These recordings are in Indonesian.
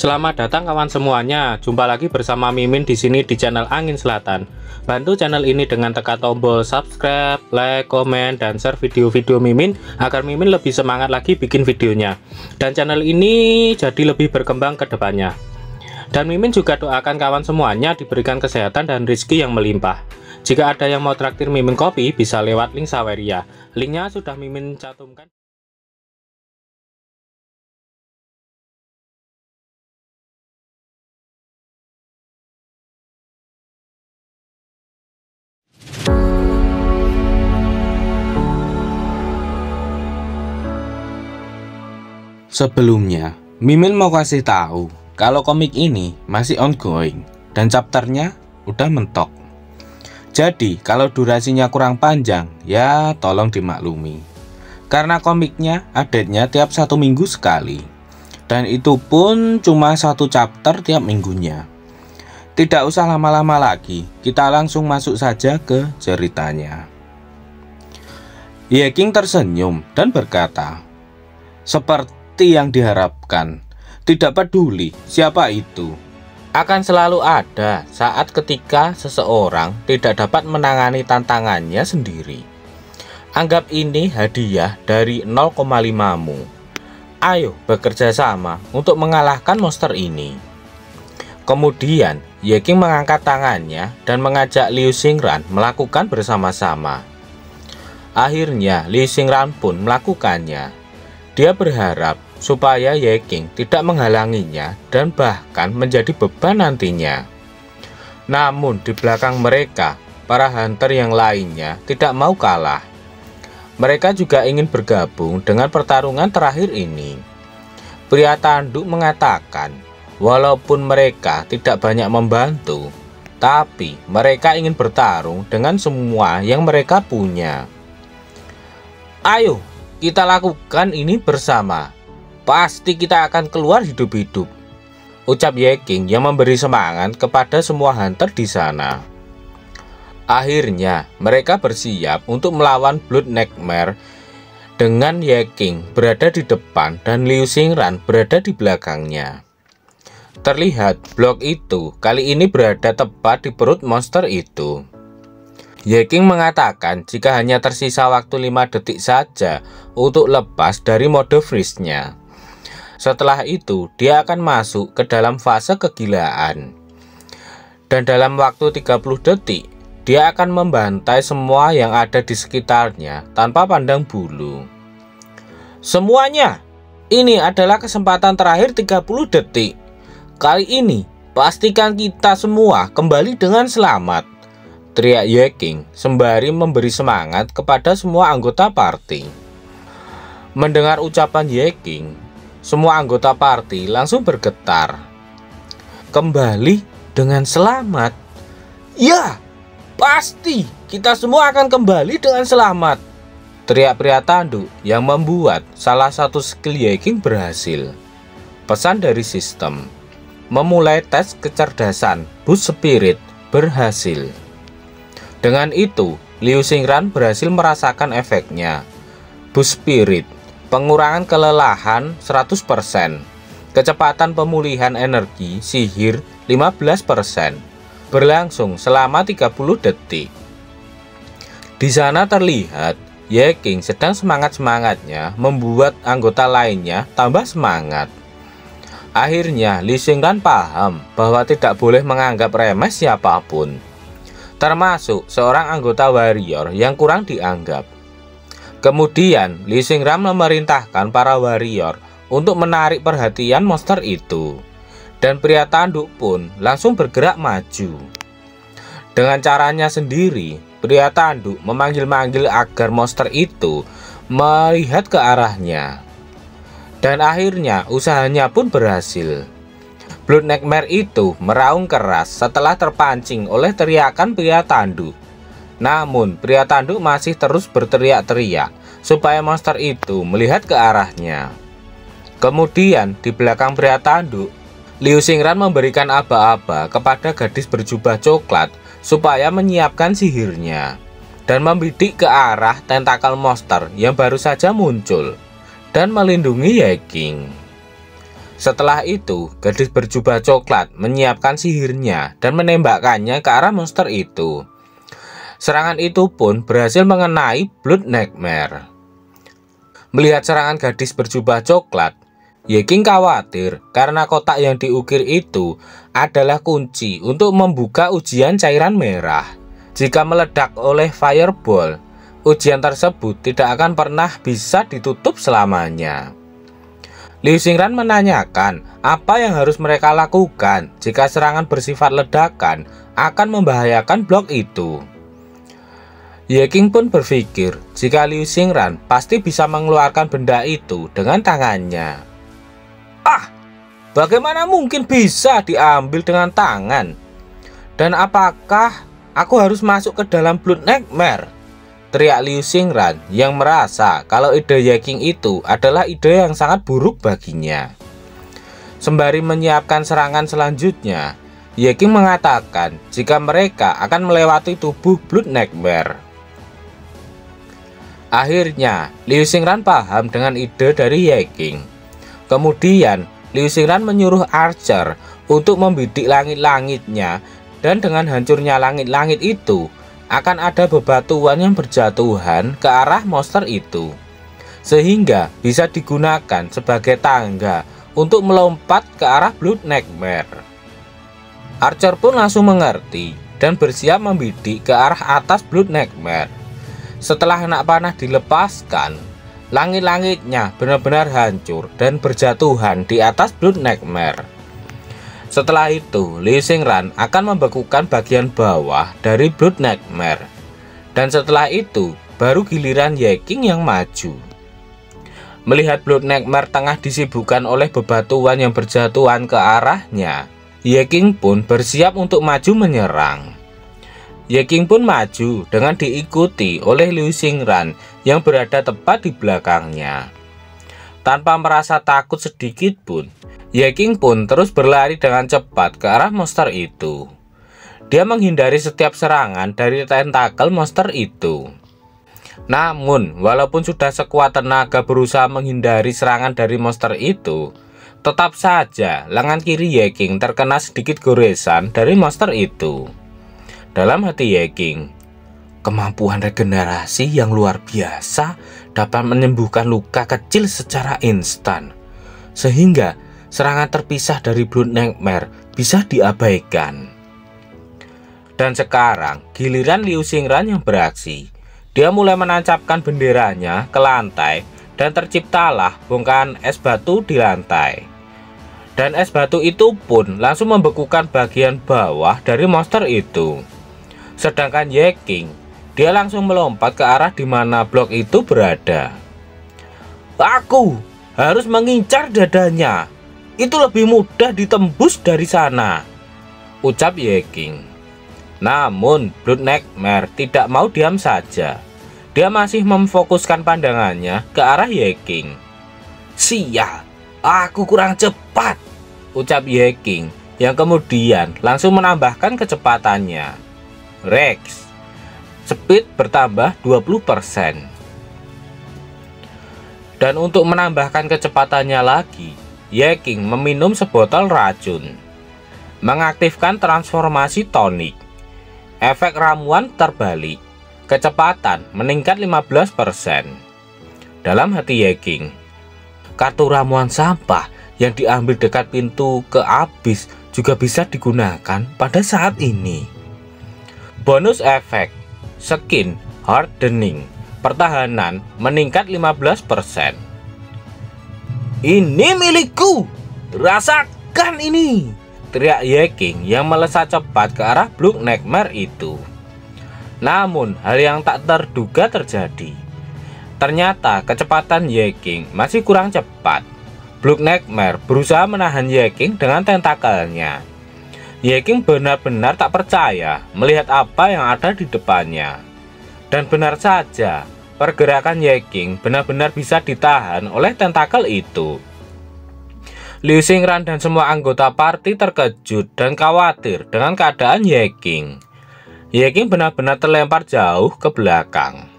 Selamat datang kawan semuanya. Jumpa lagi bersama Mimin di sini di channel Angin Selatan. Bantu channel ini dengan tekan tombol subscribe, like, komen, dan share video-video Mimin agar Mimin lebih semangat lagi bikin videonya. Dan channel ini jadi lebih berkembang ke depannya. Dan Mimin juga doakan kawan semuanya diberikan kesehatan dan rezeki yang melimpah. Jika ada yang mau traktir Mimin kopi, bisa lewat link Saweria. Linknya sudah Mimin cantumkan. Sebelumnya, Mimin mau kasih tahu kalau komik ini masih ongoing dan chapternya udah mentok. Jadi, kalau durasinya kurang panjang, ya tolong dimaklumi. Karena komiknya update-nya tiap 1 minggu sekali. Dan itu pun cuma 1 chapter tiap minggunya. Tidak usah lama-lama lagi, kita langsung masuk saja ke ceritanya. Ye King tersenyum dan berkata, "Seperti yang diharapkan, tidak peduli siapa itu, akan selalu ada saat ketika seseorang tidak dapat menangani tantangannya sendiri. Anggap ini hadiah dari 0,5mu. Ayo bekerja sama untuk mengalahkan monster ini." Kemudian Ye King mengangkat tangannya dan mengajak Liu Xingran melakukan bersama-sama. Akhirnya Liu Xingran pun melakukannya. Dia berharap supaya Ye King tidak menghalanginya dan bahkan menjadi beban nantinya. Namun di belakang mereka, para hunter yang lainnya tidak mau kalah. Mereka juga ingin bergabung dengan pertarungan terakhir ini. Pria tanduk mengatakan, walaupun mereka tidak banyak membantu, tapi mereka ingin bertarung dengan semua yang mereka punya. "Ayo, kita lakukan ini bersama. Pasti kita akan keluar hidup-hidup," ucap Ye King yang memberi semangat kepada semua hunter di sana. Akhirnya mereka bersiap untuk melawan Blood Nightmare dengan Ye King berada di depan dan Liu Xingran berada di belakangnya. Terlihat blok itu kali ini berada tepat di perut monster itu. Ye King mengatakan jika hanya tersisa waktu 5 detik saja untuk lepas dari mode freeze-nya. Setelah itu dia akan masuk ke dalam fase kegilaan. Dan dalam waktu 30 detik dia akan membantai semua yang ada di sekitarnya tanpa pandang bulu. "Semuanya, ini adalah kesempatan terakhir 30 detik. Kali ini pastikan kita semua kembali dengan selamat," teriak Ye King sembari memberi semangat kepada semua anggota party. Mendengar ucapan Ye King, semua anggota party langsung bergetar. "Kembali dengan selamat? Ya, pasti kita semua akan kembali dengan selamat," teriak pria tanduk yang membuat salah satu skill Ye King berhasil. Pesan dari sistem, memulai tes kecerdasan Boost Spirit berhasil. Dengan itu, Liu Xingran berhasil merasakan efeknya. Boost Spirit, pengurangan kelelahan 100%, kecepatan pemulihan energi sihir 15%, berlangsung selama 30 detik. Di sana terlihat Ye King sedang semangat-semangatnya membuat anggota lainnya tambah semangat. Akhirnya Liu Xingran paham bahwa tidak boleh menganggap remeh siapapun, termasuk seorang anggota warrior yang kurang dianggap. Kemudian Liu Xingran memerintahkan para warrior untuk menarik perhatian monster itu, dan pria tanduk pun langsung bergerak maju. Dengan caranya sendiri, pria tanduk memanggil-manggil agar monster itu melihat ke arahnya. Dan akhirnya usahanya pun berhasil. Blood Nightmare itu meraung keras setelah terpancing oleh teriakan pria tanduk. Namun pria tanduk masih terus berteriak-teriak supaya monster itu melihat ke arahnya. Kemudian di belakang pria tanduk, Liu Xingran memberikan aba-aba kepada gadis berjubah coklat supaya menyiapkan sihirnya dan membidik ke arah tentakel monster yang baru saja muncul dan melindungi Ye King. Setelah itu, gadis berjubah coklat menyiapkan sihirnya dan menembakkannya ke arah monster itu. Serangan itu pun berhasil mengenai Blood Nightmare. Melihat serangan gadis berjubah coklat, Yeking khawatir karena kotak yang diukir itu adalah kunci untuk membuka ujian cairan merah. Jika meledak oleh fireball, ujian tersebut tidak akan pernah bisa ditutup selamanya. Liu Xingran menanyakan apa yang harus mereka lakukan jika serangan bersifat ledakan akan membahayakan blok itu. Yeking pun berpikir jika Liu Xingran pasti bisa mengeluarkan benda itu dengan tangannya. Bagaimana mungkin bisa diambil dengan tangan? Dan apakah aku harus masuk ke dalam Blood Nightmare? Teriak Liu Xingran yang merasa kalau ide Yeking itu adalah ide yang sangat buruk baginya. Sembari menyiapkan serangan selanjutnya, Yeking mengatakan jika mereka akan melewati tubuh Blood Nightmare. Akhirnya, Liu Xingran paham dengan ide dari Yeking. Kemudian, Liu Xingran menyuruh Archer untuk membidik langit-langitnya, dan dengan hancurnya langit-langit itu, akan ada bebatuan yang berjatuhan ke arah monster itu, sehingga bisa digunakan sebagai tangga untuk melompat ke arah Blood Nightmare. Archer pun langsung mengerti dan bersiap membidik ke arah atas Blood Nightmare. Setelah anak panah dilepaskan, langit-langitnya benar-benar hancur dan berjatuhan di atas Blood Nightmare. Setelah itu, Liu Xingran akan membekukan bagian bawah dari Blood Nightmare. Dan setelah itu, baru giliran Yeking yang maju. Melihat Blood Nightmare tengah disibukkan oleh bebatuan yang berjatuhan ke arahnya, Yeking pun bersiap untuk maju menyerang. Yeking pun maju dengan diikuti oleh Liu Xingran yang berada tepat di belakangnya. Tanpa merasa takut sedikit pun, Yeking pun terus berlari dengan cepat ke arah monster itu. Dia menghindari setiap serangan dari tentakel monster itu. Namun, walaupun sudah sekuat tenaga berusaha menghindari serangan dari monster itu, tetap saja lengan kiri Yeking terkena sedikit goresan dari monster itu. Dalam hati Yeking, kemampuan regenerasi yang luar biasa dapat menyembuhkan luka kecil secara instan, sehingga serangan terpisah dari Blood Nightmare bisa diabaikan. Dan sekarang giliran Liu Xingran yang beraksi. Dia mulai menancapkan benderanya ke lantai dan terciptalah bongkahan es batu di lantai. Dan es batu itu pun langsung membekukan bagian bawah dari monster itu. Sedangkan Yeking, dia langsung melompat ke arah di mana blok itu berada. Aku harus mengincar dadanya. Itu lebih mudah ditembus dari sana, ucap Yeking. Namun Blood Nightmare tidak mau diam saja. Dia masih memfokuskan pandangannya ke arah Yeking. Sial, aku kurang cepat, ucap Yeking yang kemudian langsung menambahkan kecepatannya. Rex, speed bertambah 20%. Dan untuk menambahkan kecepatannya lagi, Yeking meminum sebotol racun, mengaktifkan transformasi tonik. Efek ramuan terbalik, kecepatan meningkat 15%. Dalam hati Yeking, kartu ramuan sampah yang diambil dekat pintu ke abyss juga bisa digunakan pada saat ini. Bonus efek, skin hardening, pertahanan meningkat 15%. Ini milikku, rasakan ini, teriak Yeking yang melesat cepat ke arah Blood Nightmare itu. Namun hal yang tak terduga terjadi. Ternyata kecepatan Yeking masih kurang cepat. Blood Nightmare berusaha menahan Yeking dengan tentakelnya. Yeking benar-benar tak percaya melihat apa yang ada di depannya. Dan benar saja, pergerakan Yeking benar-benar bisa ditahan oleh tentakel itu. Liu Xingran dan semua anggota party terkejut dan khawatir dengan keadaan Yeking. Yeking benar-benar terlempar jauh ke belakang.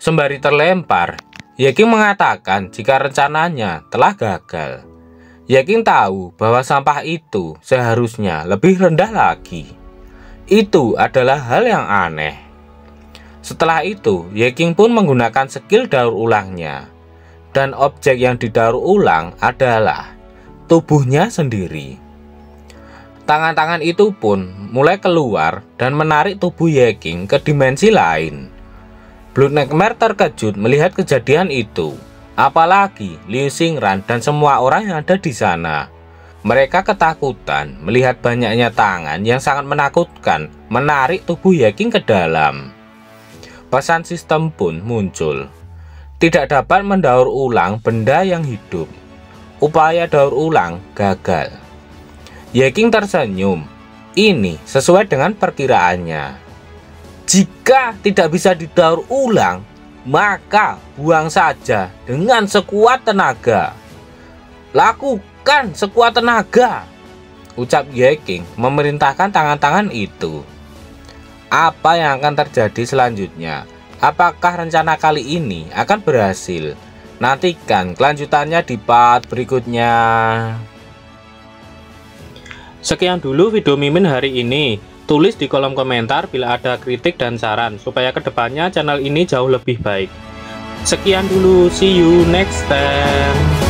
Sembari terlempar, Yeking mengatakan jika rencananya telah gagal. Yeking tahu bahwa sampah itu seharusnya lebih rendah lagi. Itu adalah hal yang aneh. Setelah itu, Yeking pun menggunakan skill daur ulangnya. Dan objek yang didaur ulang adalah tubuhnya sendiri. Tangan-tangan itu pun mulai keluar dan menarik tubuh Yeking ke dimensi lain. Blood Nightmare terkejut melihat kejadian itu. Apalagi Liu Xingran dan semua orang yang ada di sana. Mereka ketakutan melihat banyaknya tangan yang sangat menakutkan menarik tubuh Yeking ke dalam. Pesan sistem pun muncul. Tidak dapat mendaur ulang benda yang hidup. Upaya daur ulang gagal. Yeking tersenyum. Ini sesuai dengan perkiraannya. Jika tidak bisa didaur ulang, maka buang saja dengan sekuat tenaga. Lakukan sekuat tenaga, ucap Yeking memerintahkan tangan-tangan itu. Apa yang akan terjadi selanjutnya? Apakah rencana kali ini akan berhasil? Nantikan kelanjutannya di part berikutnya. Sekian dulu video Mimin hari ini. Tulis di kolom komentar bila ada kritik dan saran supaya kedepannya channel ini jauh lebih baik. Sekian dulu, see you next time.